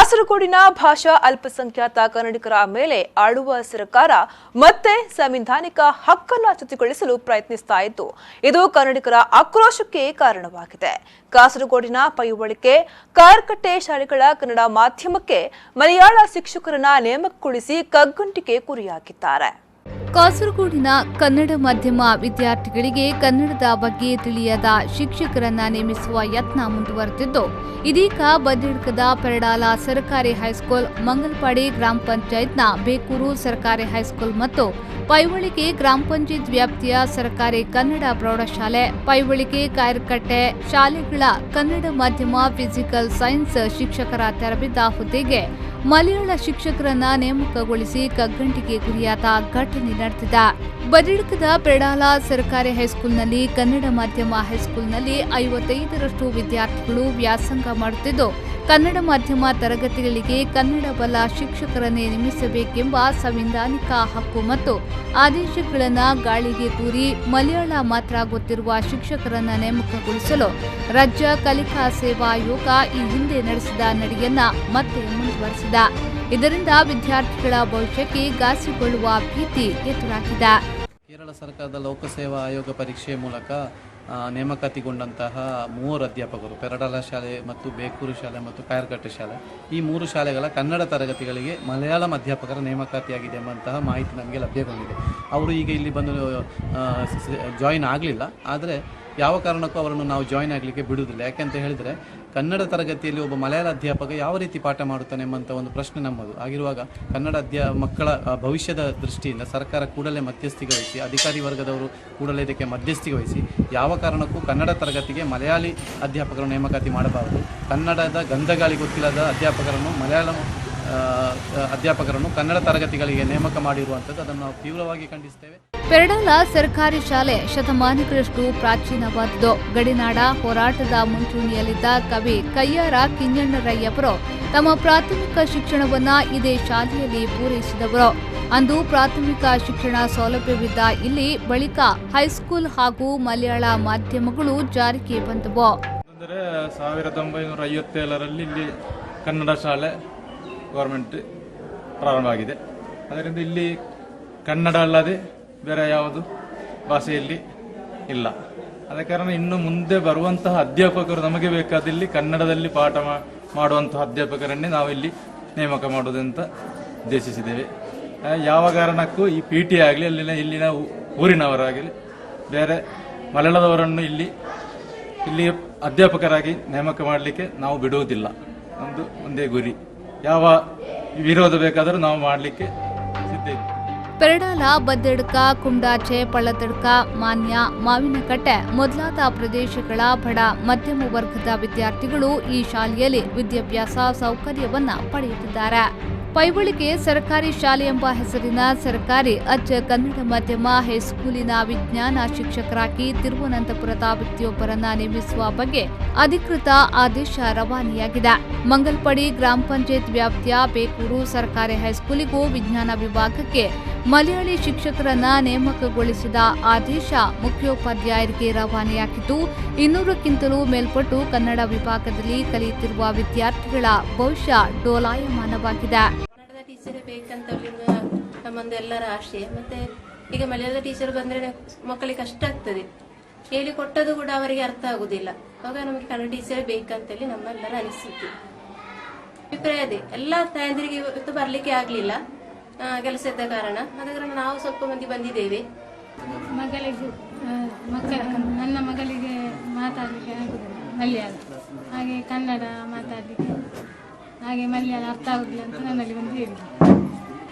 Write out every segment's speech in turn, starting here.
ಕಾಸರಗೋಡಿನ ಭಾಷಾ ಅಲ್ಪಸಂಖ್ಯಾತ ಕನ್ನಡಿಗರ ಮೇಲೆ ಆಳುವ ಸರ್ಕಾರ ಮತ್ತೆ ಸಂವಿಧಾನಿಕ ಹಕ್ಕನ್ನು ಚ್ಯುತಿಗೊಳಿಸಲು ಪ್ರಯತ್ನಿಸ್ತಾ ಇದ್ದು ಇದು ಕನ್ನಡಿಗರ ಆಕ್ರೋಶಕ್ಕೆ ಕಾರಣವಾಗಿದೆ. ಕಾಸರಗೋಡಿನ ಪೈವಳಿಕೆ ಕಾರ್ಕಟ್ಟೆ ಶಾಲೆಗಳ ಕನ್ನಡ ಮಾಧ್ಯಮಕ್ಕೆ ಮಲಯಾಳ ಶಿಕ್ಷಕರನ್ನ ನೇಮಕಗೊಳಿಸಿ ಕಗ್ಗಂಟಿಗೆ ಗುರಿಯಾಗಿದ್ದಾರೆ. ಕಾಸರಗೋಡಿನ ಕನ್ನಡ ಮಾಧ್ಯಮ ವಿದ್ಯಾರ್ಥಿಗಳಿಗೆ ಕನ್ನಡದ ಬಗ್ಗೆ ತಿಳಿಯದ ಶಿಕ್ಷಕರನ್ನ ನೇಮಿಸುವ ಯತ್ನ ಮುಂದುವರೆದಿದ್ದು, ಇದೀಗ ಬದಿಡ್ಕದ ಪೆರಡಾಲ ಸರ್ಕಾರಿ ಹೈಸ್ಕೂಲ್, ಮಂಗಲ್ಪಾಡಿ ಗ್ರಾಮ ಪಂಚಾಯತ್ನ ಬೇಕೂರು ಸರ್ಕಾರಿ ಹೈಸ್ಕೂಲ್ ಮತ್ತು ಪೈವಳಿಕೆ ಗ್ರಾಮ ಪಂಚಾಯತ್ ವ್ಯಾಪ್ತಿಯ ಸರ್ಕಾರಿ ಕನ್ನಡ ಪ್ರೌಢಶಾಲೆ, ಪೈವಳಿಕೆ ಕಾರ್ಕಟ್ಟೆ ಶಾಲೆಗಳ ಕನ್ನಡ ಮಾಧ್ಯಮ ಫಿಸಿಕಲ್ ಸೈನ್ಸ್ ಶಿಕ್ಷಕರ ತರಬೇತಿ ಹುದ್ದೆಗೆ ಮಲಯಾಳ ಶಿಕ್ಷಕರನ್ನ ನೇಮಕಗೊಳಿಸಿ ಕಗ್ಗಂಟಿಗೆ ಗುರಿಯಾದ ಘಟನೆ ನಡೆದಿದೆ. ಬದಿಡ್ಕದ ಪೆರಡಾಲ ಸರ್ಕಾರಿ ಹೈಸ್ಕೂಲ್ನಲ್ಲಿ ಕನ್ನಡ ಮಾಧ್ಯಮ ಹೈಸ್ಕೂಲ್ನಲ್ಲಿ 55ರಷ್ಟು ವಿದ್ಯಾರ್ಥಿಗಳು ವ್ಯಾಸಂಗ ಮಾಡುತ್ತಿದ್ದು, ಕನ್ನಡ ಮಾಧ್ಯಮ ತರಗತಿಗಳಿಗೆ ಕನ್ನಡ ಬಲ್ಲ ಶಿಕ್ಷಕರನ್ನೇ ನೇಮಿಸಬೇಕೆಂಬ ಸಂವಿಧಾನಿಕ ಹಕ್ಕು ಮತ್ತು ಆದೇಶಗಳನ್ನು ಗಾಳಿಗೆ ತೂರಿ ಮಲಯಾಳ ಮಾತ್ರ ಗೊತ್ತಿರುವ ಶಿಕ್ಷಕರನ್ನ ನೇಮಕಗೊಳಿಸಲು ರಾಜ್ಯ ಕಲಿಕಾ ಸೇವಾ ಆಯೋಗ ಈ ಹಿಂದೆ ನಡೆಸಿದ ನಡೆಯನ್ನ ಮತ್ತೆ ಮುಂದುವರೆಸಿದೆ. ಇದರಿಂದ ವಿದ್ಯಾರ್ಥಿಗಳ ಭವಿಷ್ಯಕ್ಕೆ ಘಾಸಿಗೊಳ್ಳುವ ಭೀತಿ ಎದುರಾಗಿದೆ. ಕೇರಳ ಸರ್ಕಾರದ ಲೋಕಸೇವಾ ಆಯೋಗ ಪರೀಕ್ಷೆಯ ಮೂಲಕ ನೇಮಕಾತಿಗೊಂಡಂತಹ 3 ಅಧ್ಯಾಪಕರು ಪೆರಡಾಲ ಶಾಲೆ ಮತ್ತು ಬೇಕೂರು ಶಾಲೆ ಮತ್ತು ಕಾಯರ್ಕಟ್ಟೆ ಶಾಲೆ, ಈ 3 ಶಾಲೆಗಳ ಕನ್ನಡ ತರಗತಿಗಳಿಗೆ ಮಲಯಾಳಂ ಅಧ್ಯಾಪಕರ ನೇಮಕಾತಿಯಾಗಿದೆ ಎಂಬಂತಹ ಮಾಹಿತಿ ನಮಗೆ ಲಭ್ಯಗೊಂಡಿದೆ. ಅವರು ಈಗ ಇಲ್ಲಿ ಬಂದು ಜಾಯಿನ್ ಆಗಲಿಲ್ಲ. ಆದರೆ ಯಾವ ಕಾರಣಕ್ಕೂ ಅವರನ್ನು ನಾವು ಜಾಯಿನ್ ಆಗಲಿಕ್ಕೆ ಬಿಡುವುದಿಲ್ಲ. ಯಾಕೆಂತ ಹೇಳಿದರೆ ಕನ್ನಡ ತರಗತಿಯಲ್ಲಿ ಒಬ್ಬ ಮಲಯಾಳ ಅಧ್ಯಾಪಕ ಯಾವ ರೀತಿ ಪಾಠ ಮಾಡುತ್ತಾನೆ ಎಂಬಂಥ ಒಂದು ಪ್ರಶ್ನೆ ನಮ್ಮದು. ಆಗಿರುವಾಗ ಕನ್ನಡ ಮಕ್ಕಳ ಭವಿಷ್ಯದ ದೃಷ್ಟಿಯಿಂದ ಸರ್ಕಾರ ಕೂಡಲೇ ಮಧ್ಯಸ್ಥಿಕೆ ವಹಿಸಿ, ಅಧಿಕಾರಿ ವರ್ಗದವರು ಕೂಡಲೇ ಇದಕ್ಕೆ ಮಧ್ಯಸ್ಥಿಕೆ ವಹಿಸಿ ಯಾವ ಕಾರಣಕ್ಕೂ ಕನ್ನಡ ತರಗತಿಗೆ ಮಲಯಾಳಿ ಅಧ್ಯಾಪಕರನ್ನು ನೇಮಕಾತಿ ಮಾಡಬಾರದು. ಕನ್ನಡದ ಗಂಧಗಾಳಿ ಗೊತ್ತಿಲ್ಲದ ಅಧ್ಯಾಪಕರನ್ನು ಮಲಯಾಳಂ ಅಧ್ಯಾಪಕರನ್ನು ಕನ್ನಡ ತರಗತಿಗಳಿಗೆ ನೇಮಕ ಮಾಡಿರುವಂಥದ್ದು ಅದನ್ನು ನಾವು ತೀವ್ರವಾಗಿ ಖಂಡಿಸುತ್ತೇವೆ. ಪೆರಡಾಲ ಸರ್ಕಾರಿ ಶಾಲೆ ಶತಮಾನಗಳಷ್ಟು ಪ್ರಾಚೀನವಾದುದು. ಗಡಿನಾಡ ಹೋರಾಟದ ಮುಂಚೂಣಿಯಲ್ಲಿದ್ದ ಕವಿ ಕಯ್ಯಾರ ಕಿಂಜಣ್ಣರಯ್ಯವರು ತಮ್ಮ ಪ್ರಾಥಮಿಕ ಶಿಕ್ಷಣವನ್ನ ಇದೇ ಶಾಲೆಯಲ್ಲಿ ಪೂರೈಸಿದವರು. ಅಂದು ಪ್ರಾಥಮಿಕ ಶಿಕ್ಷಣ ಸೌಲಭ್ಯವಿದ್ದ ಇಲ್ಲಿ ಬಳಿಕ ಹೈಸ್ಕೂಲ್ ಹಾಗೂ ಮಲಯಾಳ ಮಾಧ್ಯಮಗಳು ಜಾರಿಗೆ ಬಂದವು. 1957ರಲ್ಲಿ ಇಲ್ಲಿ ಕನ್ನಡ ಶಾಲೆ ಗೌರ್ಮೆಂಟ್ ಪ್ರಾರಂಭ ಆಗಿದೆ. ಅದರಿಂದ ಇಲ್ಲಿ ಕನ್ನಡ ಅಲ್ಲದೆ ಬೇರೆ ಯಾವುದು ಭಾಷೆಯಲ್ಲಿ ಇಲ್ಲ. ಅದ ಕಾರಣ ಇನ್ನು ಮುಂದೆ ಬರುವಂತಹ ಅಧ್ಯಾಪಕರು ನಮಗೆ ಬೇಕಾದಲ್ಲಿ ಕನ್ನಡದಲ್ಲಿ ಪಾಠ ಮಾಡುವಂತಹ ಅಧ್ಯಾಪಕರನ್ನೇ ನಾವು ಇಲ್ಲಿ ನೇಮಕ ಮಾಡುವುದಂತ ಉದ್ದೇಶಿಸಿದ್ದೇವೆ. ಯಾವ ಕಾರಣಕ್ಕೂ ಈ PT ಆಗಲಿ ಇಲ್ಲಿನ ಊರಿನವರಾಗಲಿ ಬೇರೆ ಮಲಯಾಳದವರನ್ನು ಇಲ್ಲಿ ಅಧ್ಯಾಪಕರಾಗಿ ನೇಮಕ ಮಾಡಲಿಕ್ಕೆ ನಾವು ಬಿಡುವುದಿಲ್ಲ. ಒಂದೇ ಗುರಿ. ಯಾವ ವಿರೋಧ ಬೇಕಾದರೂ ನಾವು ಮಾಡಲಿಕ್ಕೆ ಸಿದ್ಧ ಇದ್ದೀವಿ. ಪೆರಡಾಲ, ಬದ್ದಡ್ಕ, ಕುಂಡಾಚೆ, ಪಳ್ಳದಡ್ಕ, ಮಾನ್ಯ, ಮಾವಿನಕಟ್ಟೆ ಮೊದಲಾದ ಪ್ರದೇಶಗಳ ಬಡ ಮಧ್ಯಮ ವರ್ಗದ ವಿದ್ಯಾರ್ಥಿಗಳು ಈ ಶಾಲೆಯಲ್ಲಿ ವಿದ್ಯಾಭ್ಯಾಸ ಸೌಕರ್ಯವನ್ನ ಪಡೆಯುತ್ತಿದ್ದಾರೆ. ಪೈವಳಿಕೆ ಸರ್ಕಾರಿ ಶಾಲೆ ಎಂಬ ಹೆಸರಿನ ಸರ್ಕಾರಿ ಕನ್ನಡ ಮಾಧ್ಯಮ ಹೈಸ್ಕೂಲಿನ ವಿಜ್ಞಾನ ಶಿಕ್ಷಕರಾಗಿ ತಿರುವನಂತಪುರದ ವ್ಯಕ್ತಿಯೊಬ್ಬರನ್ನ ನೇಮಿಸುವ ಬಗ್ಗೆ ಅಧಿಕೃತ ಆದೇಶ ರವಾನೆಯಾಗಿದೆ. ಮಂಗಲ್ಪಾಡಿ ಗ್ರಾಮ ಪಂಚಾಯತ್ ವ್ಯಾಪ್ತಿಯ ಬೇಕೂರು ಸರ್ಕಾರಿ ಹೈಸ್ಕೂಲಿಗೂ ವಿಜ್ಞಾನ ವಿಭಾಗಕ್ಕೆ ಮಲಯಾಳಿ ಶಿಕ್ಷಕರನ್ನ ನೇಮಕಗೊಳಿಸಿದ ಆದೇಶ ಮುಖ್ಯೋಪಾಧ್ಯಾಯರಿಗೆ ರವಾನೆಯಾಗಿದ್ದು, 200ಕ್ಕಿಂತಲೂ ಮೇಲ್ಪಟ್ಟು ಕನ್ನಡ ವಿಭಾಗದಲ್ಲಿ ಕಲಿಯುತ್ತಿರುವ ವಿದ್ಯಾರ್ಥಿಗಳ ಭವಿಷ್ಯ ಡೋಲಾಯಮಾನವಾಗಿದೆ. ಕನ್ನಡದ ಟೀಚರ್ ಬೇಕಂತ ನಮ್ಮೊಂದು ಎಲ್ಲರ ಆಶೆ. ಮತ್ತೆ ಈಗ ಮಲಯಾಳದ ಟೀಚರ್ ಬಂದ್ರೆ ಮಕ್ಕಳಿಗೆ ಕಷ್ಟ ಆಗ್ತದೆ. ಹೇಳಿಕೊಟ್ಟದು ಕೂಡ ಅವರಿಗೆ ಅರ್ಥ ಆಗುದಿಲ್ಲ. ಆಗ ನಮಗೆ ಕನ್ನಡ ಟೀಚರ್ ಬೇಕಂತೇಳಿ ನಮ್ಮೆಲ್ಲರ ಅನಿಸಿಕೆ ಅಭಿಪ್ರಾಯ ಇದೆ. ಎಲ್ಲ ತಾಯಂದಿರಿಗೆ ಇವತ್ತು ಬರ್ಲಿಕ್ಕೆ ಆಗ್ಲಿಲ್ಲ ಕೆಲಸದ ಕಾರಣ. ಆದ ಕಾರಣ ನಾವು ಸ್ವಲ್ಪ ಮಂದಿ ಬಂದಿದ್ದೇವೆ. ನನ್ನ ಮಗಳಿಗೆ ಮಾತಾಡಲಿಕ್ಕೆ ಆಗುದಿಲ್ಲ ಮಲಯಾಳ, ಹಾಗೆ ಕನ್ನಡ ಮಾತಾಡಲಿಕ್ಕೆ, ಹಾಗೆ ಮಲಯಾಳ ಅರ್ಥ ಆಗುದಿಲ್ಲ ಅಂತ ನನ್ನಲ್ಲಿ ಒಂದು ಹೇಳಿ.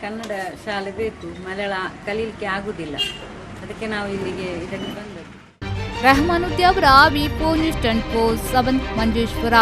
ಕನ್ನಡ ಶಾಲೆ ಬೇಕು, ಮಲಯಾಳ ಕಲೀಲಿಕ್ಕೆ ಆಗುದಿಲ್ಲ. ಅದಕ್ಕೆ ನಾವು ಇಲ್ಲಿಗೆ ಇದಕ್ಕೆ ಬಂದದ್ದು. ರೆಹಮಾನುದ್ಯಾವರ ವಿ4 ನ್ಯೂಸ್ 24/7 ಮಂಜೇಶ್ವರ.